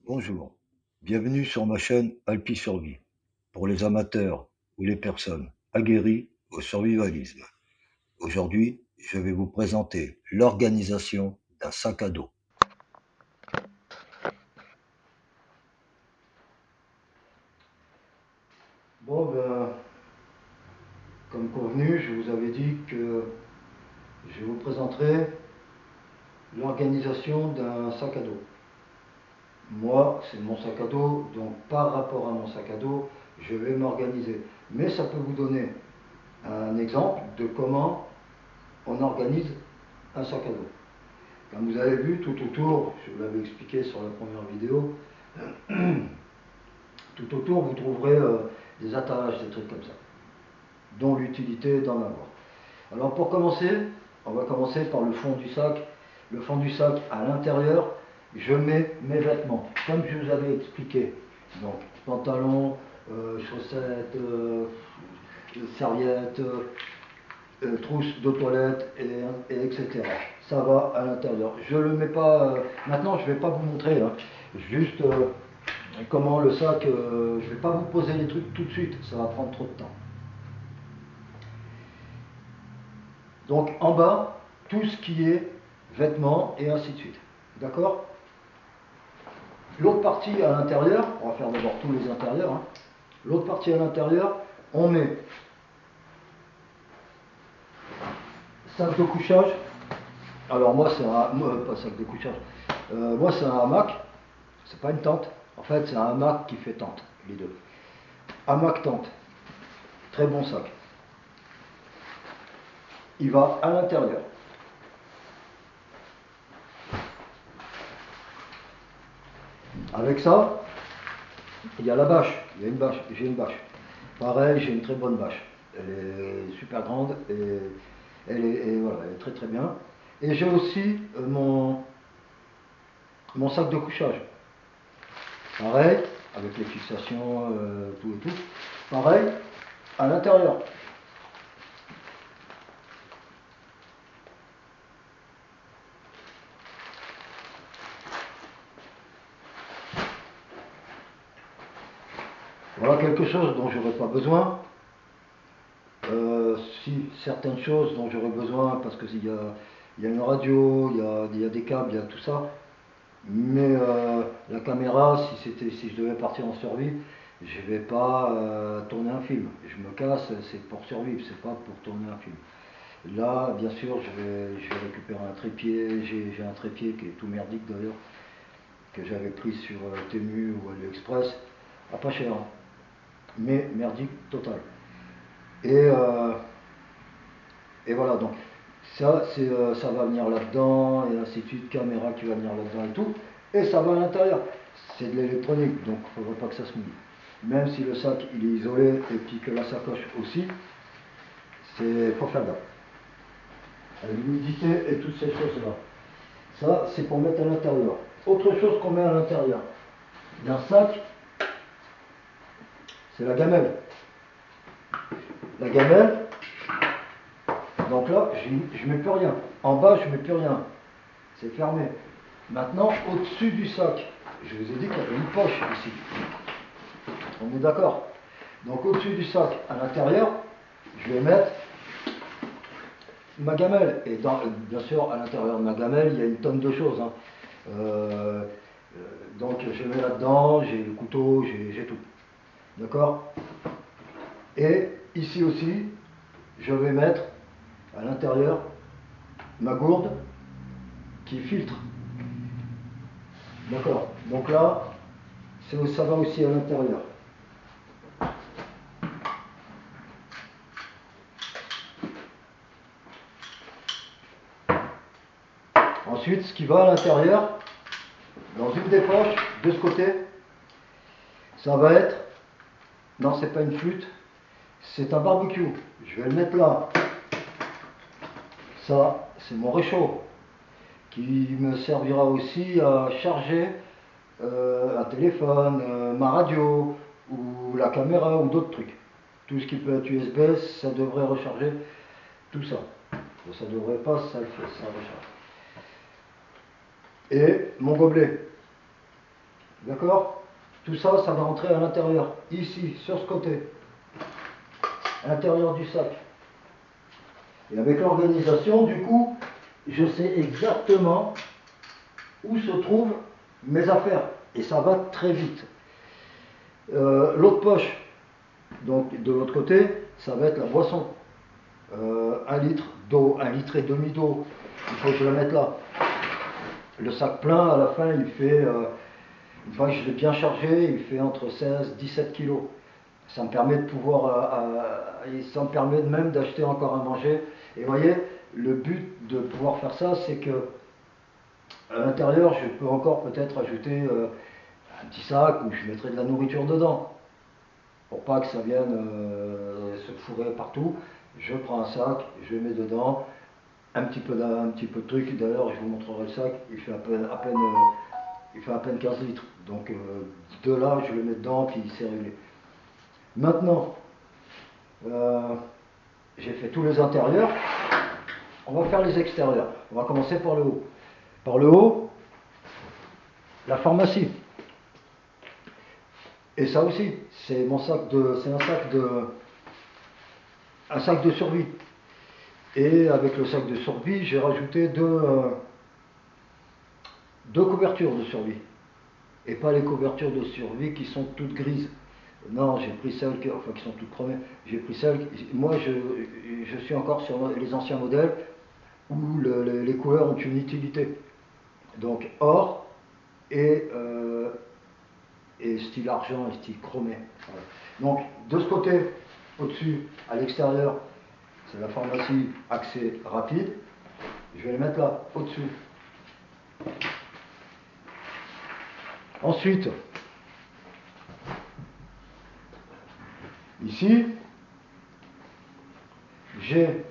Bonjour, bienvenue sur ma chaîne Alpi Survie, pour les amateurs ou les personnes aguerries au survivalisme. Aujourd'hui, je vais vous présenter l'organisation d'un sac à dos. Comme convenu, je vous avais dit que je vous présenterai l'organisation d'un sac à dos. Moi, c'est mon sac à dos, donc par rapport à mon sac à dos, je vais m'organiser. Mais ça peut vous donner un exemple de comment on organise un sac à dos. Comme vous avez vu tout autour, je vous l'avais expliqué sur la première vidéo, tout autour vous trouverez des attaches, des trucs comme ça, dont l'utilité d'en avoir. Alors pour commencer, on va commencer par le fond du sac. Le fond du sac, à l'intérieur, je mets mes vêtements, comme je vous avais expliqué. Donc pantalon, chaussettes, serviettes, trousse de toilette, etc. Ça va à l'intérieur. Je le mets pas. Maintenant, je ne vais pas vous montrer. Hein. Juste comment le sac. Je ne vais pas vous poser les trucs tout de suite. Ça va prendre trop de temps. Donc en bas, tout ce qui est vêtements et ainsi de suite. D'accord? L'autre partie à l'intérieur, on va faire d'abord tous les intérieurs. Hein. L'autre partie à l'intérieur, on met sac de couchage. Alors moi c'est pas sac de couchage. Moi c'est un hamac. C'est pas une tente. En fait c'est un hamac qui fait tente, les deux. Hamac tente. Très bon sac. Il va à l'intérieur. Avec ça, il y a la bâche. Il y a une bâche. J'ai une bâche. Pareil, j'ai une très bonne bâche. Elle est super grande et voilà, elle est très très bien. Et j'ai aussi mon sac de couchage. Pareil, avec les fixations, tout et tout. Pareil, à l'intérieur. Voilà quelque chose dont j'aurais pas besoin. Si certaines choses dont j'aurais besoin, parce qu'il y a une radio, il y a des câbles, il y a tout ça. Mais la caméra, si je devais partir en survie, je vais pas tourner un film. Je me casse, c'est pour survivre, c'est pas pour tourner un film. Là, bien sûr, je vais récupérer un trépied. J'ai un trépied qui est tout merdique d'ailleurs, que j'avais pris sur Temu ou AliExpress, à pas cher, hein, mais merdique total. Et, euh, et voilà, donc ça va venir là-dedans, et ainsi de suite, caméra qui va venir là-dedans et tout, et ça va à l'intérieur. C'est de l'électronique, donc il ne faudrait pas que ça se mouille. Même si le sac il est isolé et puis que la sacoche aussi, c'est faut faire gaffe. L'humidité et toutes ces choses-là. Ça, c'est pour mettre à l'intérieur. Autre chose qu'on met à l'intérieur d'un sac, c'est la gamelle. La gamelle, donc là, je ne mets plus rien. En bas, je ne mets plus rien. C'est fermé. Maintenant, au-dessus du sac, je vous ai dit qu'il y avait une poche ici. On est d'accord? Donc au-dessus du sac, à l'intérieur, je vais mettre ma gamelle. Et bien sûr, à l'intérieur de ma gamelle, il y a une tonne de choses. Hein. Euh, donc je mets là-dedans, j'ai le couteau, j'ai tout. D'accord? Et ici aussi, je vais mettre à l'intérieur ma gourde qui filtre. D'accord? Donc là, ça va aussi à l'intérieur. Ensuite, ce qui va à l'intérieur, dans une des poches, de ce côté, ça va être, non, c'est pas une flûte, c'est un barbecue. Je vais le mettre là. Ça, c'est mon réchaud, qui me servira aussi à charger un téléphone, ma radio, ou la caméra, ou d'autres trucs. Tout ce qui peut être USB, ça devrait recharger tout ça. Ça ne devrait pas, ça le fait, ça recharge. Et mon gobelet. D'accord? Tout ça, ça va rentrer à l'intérieur, ici, sur ce côté, à l'intérieur du sac. Et avec l'organisation, du coup, je sais exactement où se trouvent mes affaires. Et ça va très vite. L'autre poche, donc de l'autre côté, ça va être la boisson. 1 litre d'eau, 1,5 litre d'eau, il faut que je la mette là. Le sac plein, à la fin, il fait, une fois que je l'ai bien chargé, il fait entre 16 et 17 kilos. Ça me permet de pouvoir, ça me permet même d'acheter encore à manger. Et vous voyez, le but de pouvoir faire ça, c'est que à l'intérieur, je peux encore peut-être ajouter un petit sac où je mettrai de la nourriture dedans. Pour pas que ça vienne se fourrer partout, je prends un sac, je le mets dedans, un petit peu de truc. D'ailleurs, je vous montrerai le sac, il fait à peine 15 litres. Donc de là, je le mets dedans, puis c'est réglé. Maintenant, j'ai fait tous les intérieurs. On va faire les extérieurs. On va commencer par le haut. Par le haut, la pharmacie. Et ça aussi, c'est un sac de survie. Et avec le sac de survie, j'ai rajouté deux couvertures de survie. Et pas les couvertures de survie qui sont toutes grises. Non, j'ai pris celles qui sont toutes chromées. J'ai pris celles. Moi, je suis encore sur les anciens modèles où les couleurs ont une utilité. Donc or et style argent et style chromé. Voilà. Donc de ce côté, au-dessus, à l'extérieur, c'est la pharmacie accès rapide. Je vais les mettre là, au-dessus. Ensuite, ici, j'ai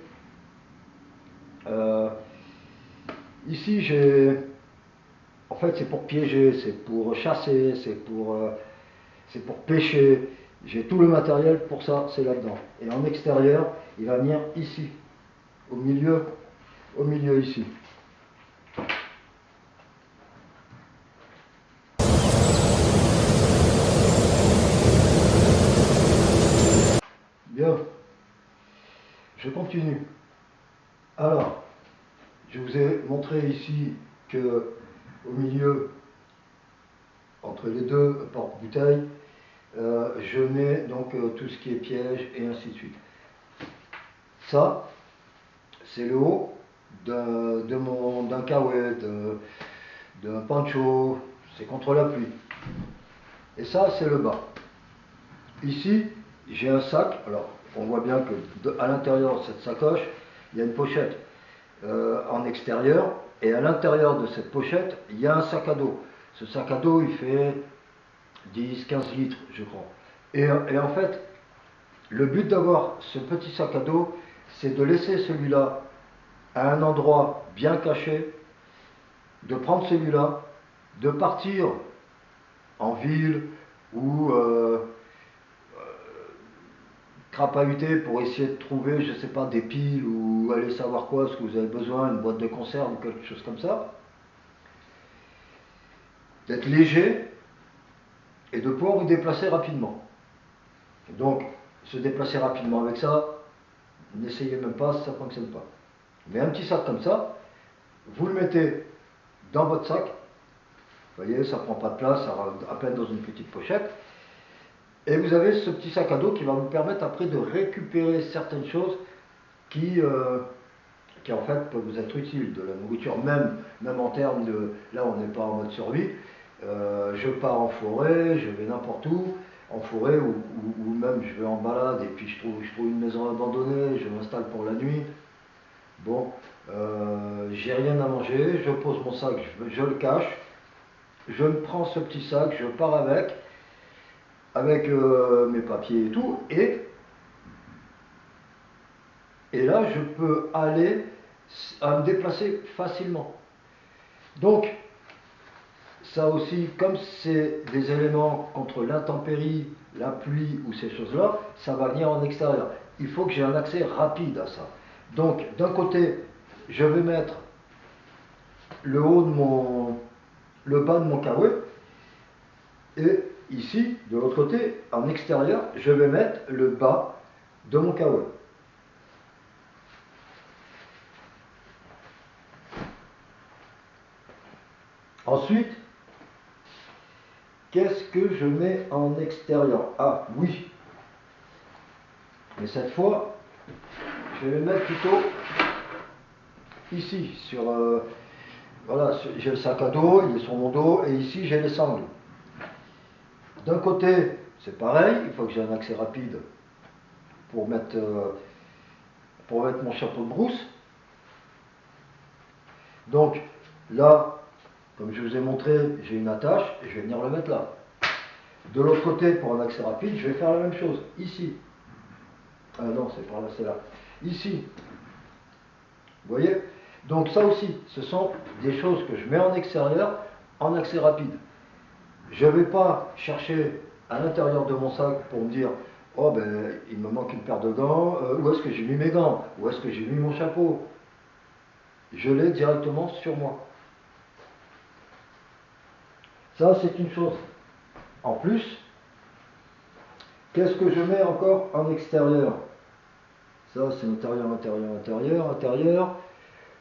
en fait c'est pour piéger, c'est pour chasser, c'est pour pêcher. J'ai tout le matériel pour ça, c'est là-dedans. Et en extérieur, il va venir ici, au milieu ici. Bien, je continue. Alors, je vous ai montré ici que au milieu, entre les deux porte-bouteilles, je mets donc tout ce qui est piège et ainsi de suite. Ça, c'est le haut d'un kawaii, d'un pancho, c'est contre la pluie. Et ça, c'est le bas. Ici, j'ai un sac. Alors, on voit bien que à l'intérieur de cette sacoche, il y a une pochette en extérieur. Et à l'intérieur de cette pochette, il y a un sac à dos. Ce sac à dos, il fait 10-15 litres, je crois. Et en fait, le but d'avoir ce petit sac à dos, c'est de laisser celui-là à un endroit bien caché, de prendre celui-là, de partir en ville ou crapahuter pour essayer de trouver, je ne sais pas, des piles ou aller savoir quoi, ce que vous avez besoin, une boîte de conserve ou quelque chose comme ça. D'être léger et de pouvoir vous déplacer rapidement. Donc, se déplacer rapidement avec ça, n'essayez même pas, ça ne fonctionne pas. Mais un petit sac comme ça, vous le mettez dans votre sac. Vous voyez, ça ne prend pas de place, ça rentre à peine dans une petite pochette. Et vous avez ce petit sac à dos qui va vous permettre après de récupérer certaines choses qui en fait peuvent vous être utiles. De la nourriture, même en termes de... Là, on n'est pas en mode survie. Je pars en forêt, je vais n'importe où, en forêt, ou même je vais en balade et puis je trouve une maison abandonnée, je m'installe pour la nuit. Bon, j'ai rien à manger, je pose mon sac, je le cache, je me prends ce petit sac, je pars avec mes papiers et tout, et là je peux aller à me déplacer facilement. Donc, ça aussi, comme c'est des éléments contre l'intempérie, la pluie ou ces choses-là, ça va venir en extérieur. Il faut que j'ai un accès rapide à ça. Donc, d'un côté, je vais mettre le bas de mon kawaii, Et ici, de l'autre côté, en extérieur, je vais mettre le bas de mon kawaii. Ensuite, qu'est-ce que je mets en extérieur? Ah oui, mais cette fois, je vais le mettre plutôt ici, voilà, j'ai le sac à dos, il est sur mon dos, et ici j'ai les sangles. D'un côté, c'est pareil, il faut que j'ai un accès rapide pour mettre mon chapeau de brousse. Donc là, comme je vous ai montré, j'ai une attache et je vais venir le mettre là. De l'autre côté, pour un accès rapide, je vais faire la même chose, ici. Ah non, c'est par là, c'est là. Ici. Vous voyez? Donc ça aussi, ce sont des choses que je mets en extérieur, en accès rapide. Je ne vais pas chercher à l'intérieur de mon sac pour me dire oh ben il me manque une paire de gants, où est-ce que j'ai mis mes gants, où est-ce que j'ai mis mon chapeau. Je l'ai directement sur moi. Ça c'est une chose. En plus, qu'est-ce que je mets encore en extérieur? Ça c'est intérieur, intérieur, intérieur, intérieur.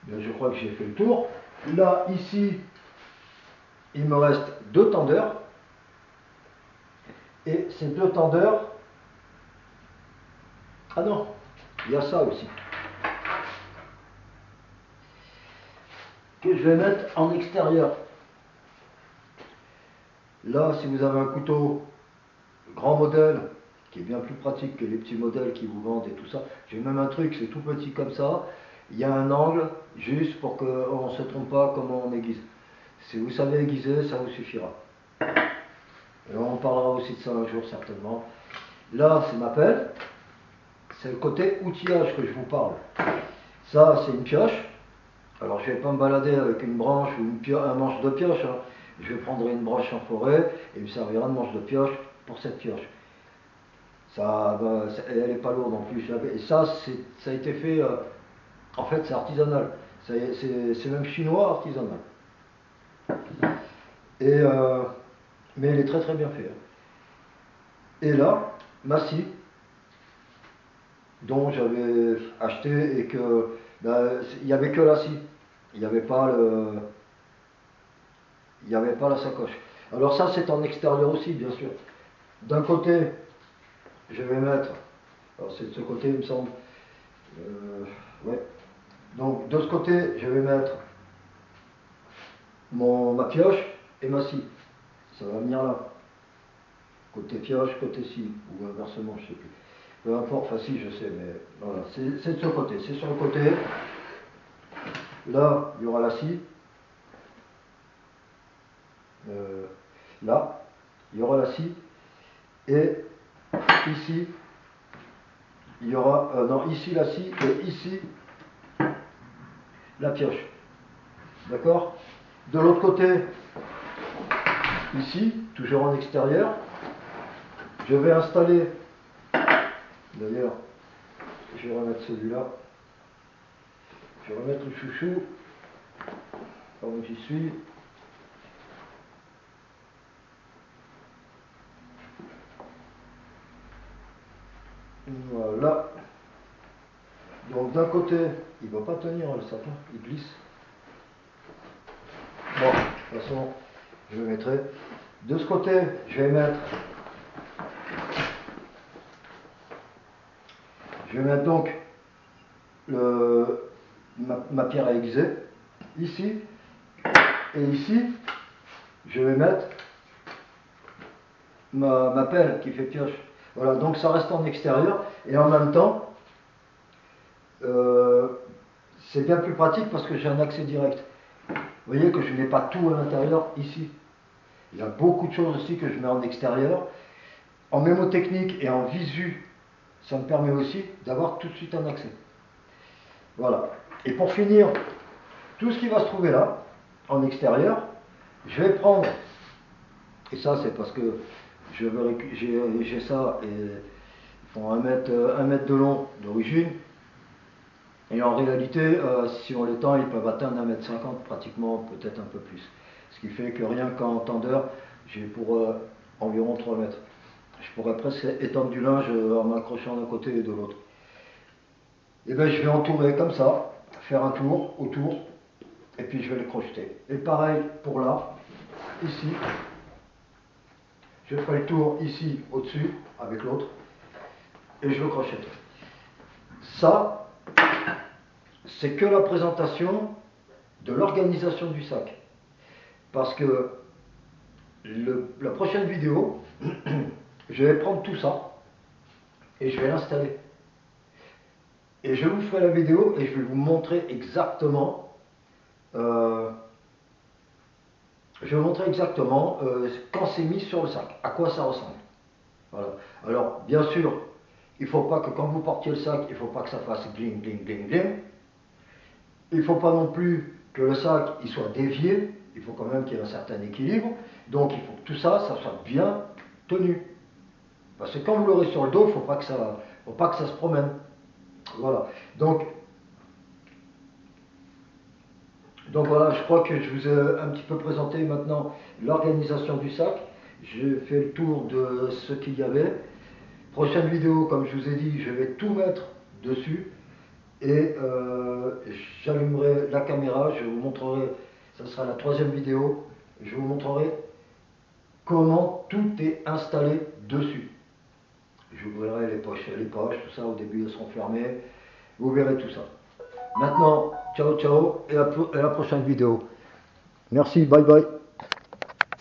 Bien, je crois que j'ai fait le tour. Là, ici, il me reste 2 tendeurs. Et ces 2 tendeurs, ah non, il y a ça aussi, que je vais mettre en extérieur. Là, si vous avez un couteau grand modèle, qui est bien plus pratique que les petits modèles qui vous vendent et tout ça, j'ai même un truc, c'est tout petit comme ça, il y a un angle, juste pour qu'on ne se trompe pas comment on aiguise. Si vous savez aiguiser, ça vous suffira. Et on parlera aussi de ça un jour certainement. Là, c'est ma pelle. C'est le côté outillage que je vous parle. Ça, c'est une pioche. Alors, je ne vais pas me balader avec une branche ou un manche de pioche. Hein. Je vais prendre une broche en forêt et il me servira de manche de pioche pour cette pioche. Elle n'est pas lourde en plus. Et ça, ça a été fait, en fait, c'est artisanal. C'est même chinois artisanal. Mais il est très très bien fait. Hein. Et là, ma scie, dont j'avais acheté et que il n'y avait que la scie, il n'y avait pas la sacoche. Alors ça c'est en extérieur aussi bien sûr. D'un côté je vais mettre, alors c'est de ce côté il me semble, ouais. Donc de ce côté je vais mettre ma pioche et ma scie, ça va venir là, côté pioche, côté scie, ou inversement je ne sais plus. Peu importe, enfin si je sais, mais voilà, c'est de ce côté, c'est sur le côté. Là, il y aura la scie. Là, il y aura la scie. Et ici, il y aura, non, ici la scie et ici la pioche. D'accord? De l'autre côté, ici, toujours en extérieur, je vais installer, d'ailleurs, je vais remettre celui-là. Je vais remettre le chouchou, pendant que j'y suis. Voilà. Donc d'un côté, il ne va pas tenir le sapin, il glisse. Bon, de toute façon, je le mettrai. De ce côté, je vais mettre donc ma pierre à aiguiser, ici, et ici, je vais mettre ma pelle qui fait pioche. Voilà, donc ça reste en extérieur, et en même temps, c'est bien plus pratique parce que j'ai un accès direct. Vous voyez que je n'ai pas tout à l'intérieur ici. Il y a beaucoup de choses aussi que je mets en extérieur. En mémotechnique et en visu, ça me permet aussi d'avoir tout de suite un accès. Voilà. Et pour finir, tout ce qui va se trouver là, en extérieur, je vais prendre, et ça c'est parce que j'ai ça, et ils font 1 mètre de long d'origine, et en réalité, si on les tend, ils peuvent atteindre 1,50 m pratiquement, peut-être un peu plus. Ce qui fait que rien qu'en tendeur, j'ai pour environ 3 mètres. Je pourrais presque étendre du linge en m'accrochant d'un côté et de l'autre. Et bien je vais entourer comme ça, faire un tour autour, et puis je vais les crocheter. Et pareil pour là, ici, je ferai le tour ici au-dessus avec l'autre, et je le crochette. Ça, c'est que la présentation de l'organisation du sac. Parce que la prochaine vidéo, je vais prendre tout ça et je vais l'installer. Et je vous ferai la vidéo et je vais vous montrer exactement, quand c'est mis sur le sac, à quoi ça ressemble. Voilà. Alors, bien sûr, il ne faut pas que quand vous portiez le sac, il ne faut pas que ça fasse gling, gling, gling, gling. Il ne faut pas non plus que le sac il soit dévié, il faut quand même qu'il y ait un certain équilibre. Donc il faut que tout ça, ça soit bien tenu. Parce que quand vous l'aurez sur le dos, il ne faut pas que ça se promène. Voilà. Donc voilà, je crois que je vous ai un petit peu présenté maintenant l'organisation du sac. J'ai fait le tour de ce qu'il y avait. Prochaine vidéo, comme je vous ai dit, je vais tout mettre dessus. Et j'allumerai la caméra, je vous montrerai, ça sera la 3e vidéo, je vous montrerai comment tout est installé dessus. J'ouvrirai les poches, tout ça, au début elles seront fermées, vous verrez tout ça. Maintenant, ciao ciao et à la prochaine vidéo. Merci, bye bye.